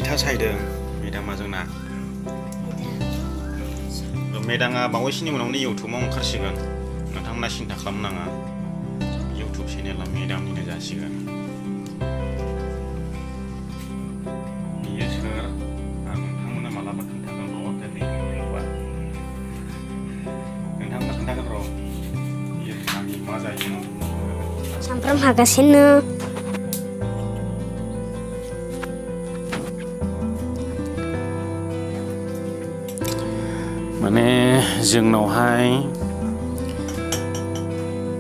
मैथा सायदों मेदामा जोंना मेदामा बावैसोनि उनावनो इउटुबाव ओंखारसिगोन नोंथांमोना सिन्था खालामनाङा इउटुब चेनेला मेदामनिनो जासिगोन बियो सोर आं नोंथांमोना मालाबा खोन्थागोन र' दिनै नुबा नोंथांमोना खोन्थागोन र' बियो आंनि मा जायो सामफ्राम हागासिनो माने जोंनावहाय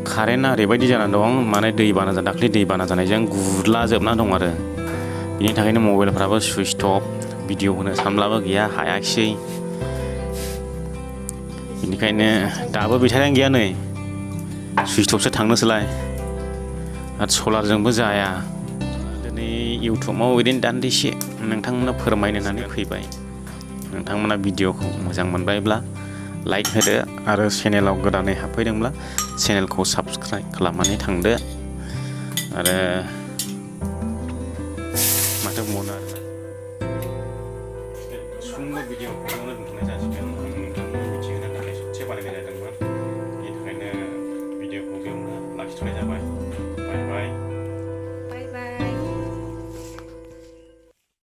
कारेन्टआ ओरैबायदि जानानै दं माने दैबाना दाख्लि दैबाना जानायजों गुलाजोबना दं आरो बिनि थाखायनो मबाइलफ्राबो सुइच अफ भिडिअ होनो सानब्लाबो गैया हायाखिसै बेनिखायनो दाबो बेटारियानो गैया नै सुइच अफसो थांनोसैलाय आरो सलारजोंबो जाया दिनै इउटुबाव ओरैनो दान्दिसे नोंथांमोना फोरमायनो होननानै फैबाय नोंथांमोना भिडिअखौ मोजां मोनबायब्ला लाइक होदो आरो चेनेलाव गोदानै हाबफैदोंब्ला चेनेलखौ साबस्क्राइब खालामनानै थांदो आरो माथो बुंबावनो आरो सुंद' भिडिअखौ